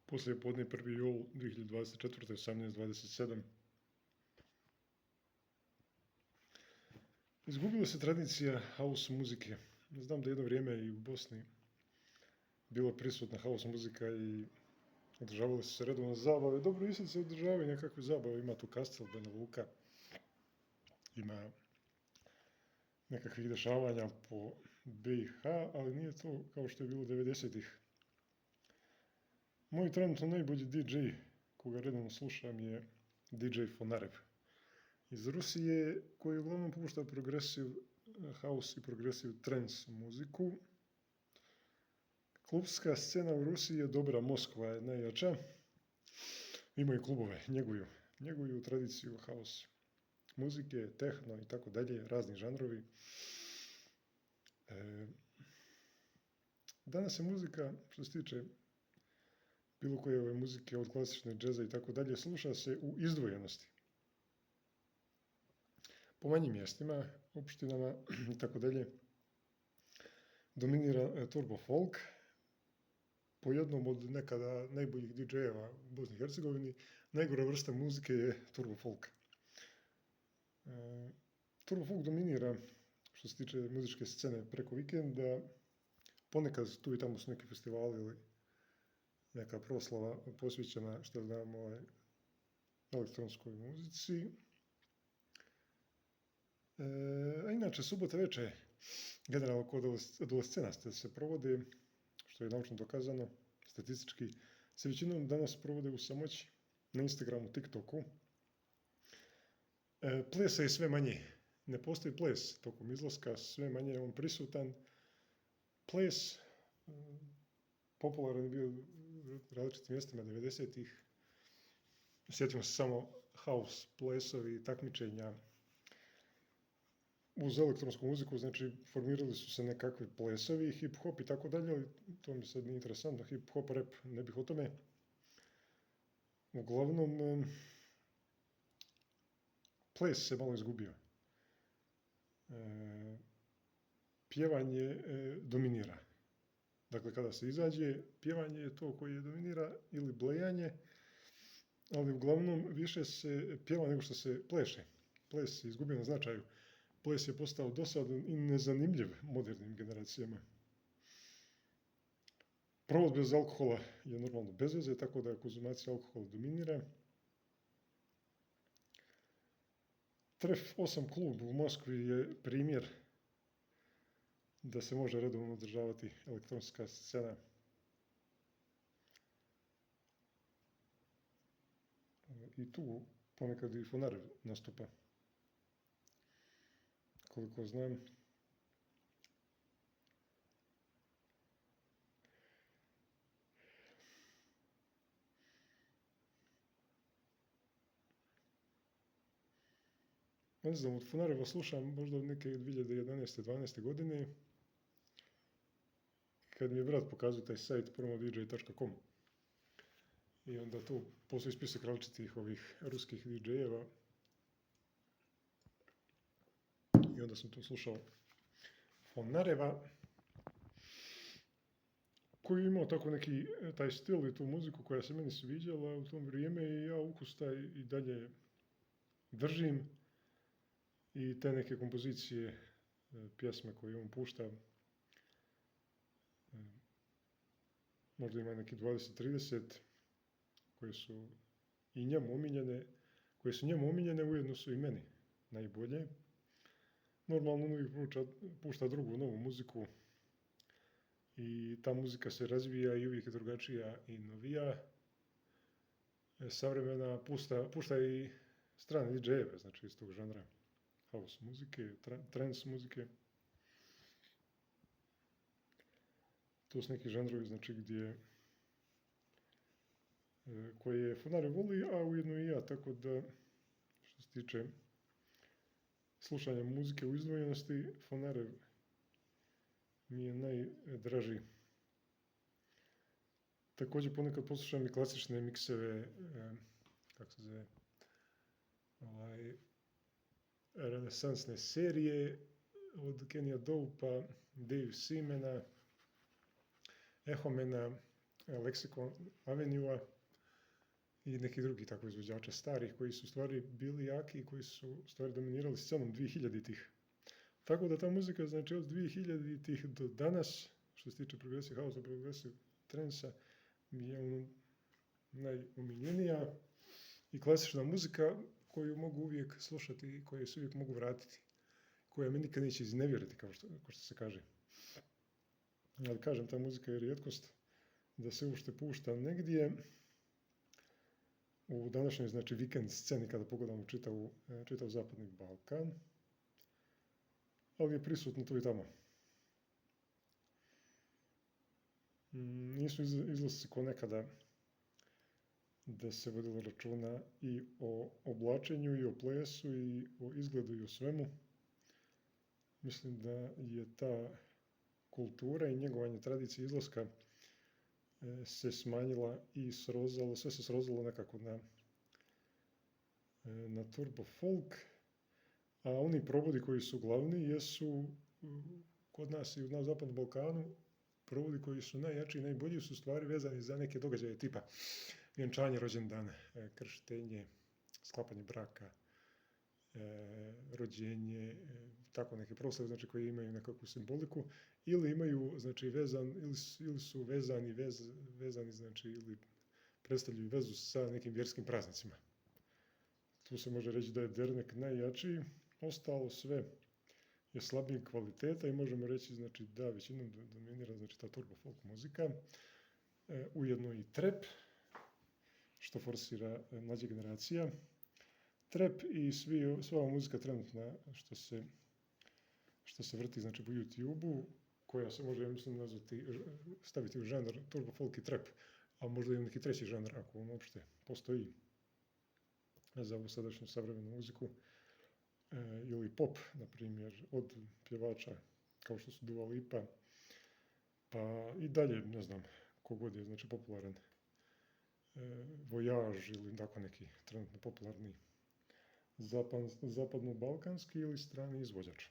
Poslije podne 1. jul 2024. 18:27. Izgubila se tradicija house muzike. Znam da jedno vrijeme i u Bosni bila prisutna house muzika i održavale su se redovne zabave. Dobro, isto se održavaju nekakve zabave. Ima tu Kastel, Banja Luka. Ima nekakvih dešavanja po BiH, ali nije to kao što je bilo 90-ih. Moj trenutno najbolji DJ koga redovno slušam je DJ Fonarev iz Rusije, koji uglavnom pušta progressive house i progressive trance muziku. Klubska scena u Rusiji je dobra, Moskva je najjača. Imaju klubove, njeguju tradiciju house muzike, tehno i tako dalje, razni žanrovi. Danas je muzika, što se tiče bilo koje ove muzike, od klasične džeza i tako dalje, sluša se u izdvojenosti. Po manjim mjestima, opštinama i tako dalje, dominira turbo folk. Po jednom od nekada najboljih DJ-eva u Bosni i Hercegovini, najgora vrsta muzike je turbo folk. Turbo folk dominira, što se tiče muzičke scene, preko vikenda. Ponekad tu i tamo su neki festivali ili neka proslava posvećena, što znamo, elektronskoj muzici. A inače, subota večer, generalno kod adolescenasta se provode, što je naučno dokazano, statistički, se većinom danas provode u samoći, na Instagramu, TikToku. Plesa je sve manje. Ne postoji ples tokom izlaska, sve manje je on prisutan. Ples popularan je bio u različitim mjestima 90-ih. Sjetimo se samo house plesovi, takmičenja uz elektronsku muziku, znači formirali su se nekakvi plesovi, hip-hop i tako dalje, ali to mi sad nije interesantno, hip-hop, rap, ne bih o tome. Uglavnom, ples se malo izgubio. Pjevanje dominira. Dakle, kada se izađe, pjevanje je to koje dominira, ili blejanje, ali uglavnom više se pjeva nego što se pleše. Ples se izgubio na značaju. Ples je postao dosadan i nezanimljiv modernim generacijama. Provod bez alkohola je normalno bez veze, tako da konzumacija alkohola dominira. Tref 8 klub u Moskvi je primjer da se može redovno održavati elektronska scena. I tu ponekad i Fonarev nastupa, koliko znam. Ne znam, od Fonareva slušam možda od neke 2011. 12. godine, kad mi je brat pokazao taj sajt promodj.com. I onda tu postoji spisak različitih ovih ruskih DJ-eva. I onda sam tu slušao Fonareva, koji je imao tako neki taj stil i tu muziku koja se meni sviđala u tom vrijeme i ja ukus taj i dalje držim. I te neke kompozicije, pjesme koje on pušta, možda ima neki 20-30, koje su i njemu omiljene, ujedno su i meni najbolje. Normalno on uvijek pušta drugu, novu muziku i ta muzika se razvija i uvijek je drugačija i novija. Savremena pušta i strane DJ-eve, znači iz tog žanra house muzike, trance muzike. To su neki žanrovi, znači, koje Fonarev voli, a ujedno i ja, tako da, što se tiče slušanja muzike u izdvojenosti, Fonarev mi je najdraži. Također ponekad poslušam i klasične mikseve, kako se zove, renesansne serije od Kennya Dopea, Dave Semana, Ehomena, Lexicon Avenue i neki drugi tako izvođača starih koji su u stvari bili jaki i koji su u stvari dominirali scenom 2000-ih. Tako da ta muzika, znači od 2000-ih do danas, što se tiče progressive house, progressive transa, mi je ono najomiljenija i klasična muzika koju mogu uvijek slušati i koju se uvijek mogu vratiti, koja me nikad neće iznevjeriti, kao što se kaže. Ali kažem, ta muzika je rijetkost da se uopšte pušta negdje u današnjoj, znači, vikend sceni kada pogledamo čitav Zapadni Balkan, ali je prisutno tu i tamo. Nisu izlasci ko nekada da se vodilo računa i o oblačenju, i o plesu, i o izgledu, i o svemu. Mislim da je ta kultura i njegovanje tradicije izlaska se smanjila i srozalo, sve se srozalo nekako na turbo folk, a oni probudi koji su glavni jesu kod nas i na Zapadnom Balkanu, probudi koji su najjači i najbolji su stvari vezani za neke događaje tipa vjenčanje, rođendane, krštenje, sklapanje braka, rođenje, tako neke proslave, znači koji imaju nekakvu simboliku ili imaju, znači, ili su vezani, znači, ili predstavljaju vezu sa nekim vjerskim praznicima. Tu se može reći da je dernek najjači, ostalo sve je slabijeg kvaliteta i možemo reći, znači, da većinom dominira, znači, ta turbo folk muzika, ujedno i trap, što forsira mlađa generacija. Trap i sva ova muzika trenutna što se vrti, znači, po YouTube-u, koja se može, ja mislim, staviti u žanr turbo folk i trap, a možda i neki treći žanr, ako on uopšte postoji za ovu sadašnju savremenu muziku, ili pop, na primjer, od pjevača kao što su Dua Lipa, pa i dalje, ne znam, kogod je, znači, popularan, Voyage ili tako neki trenutno popularni zapadno-balkanski ili strani izvođač.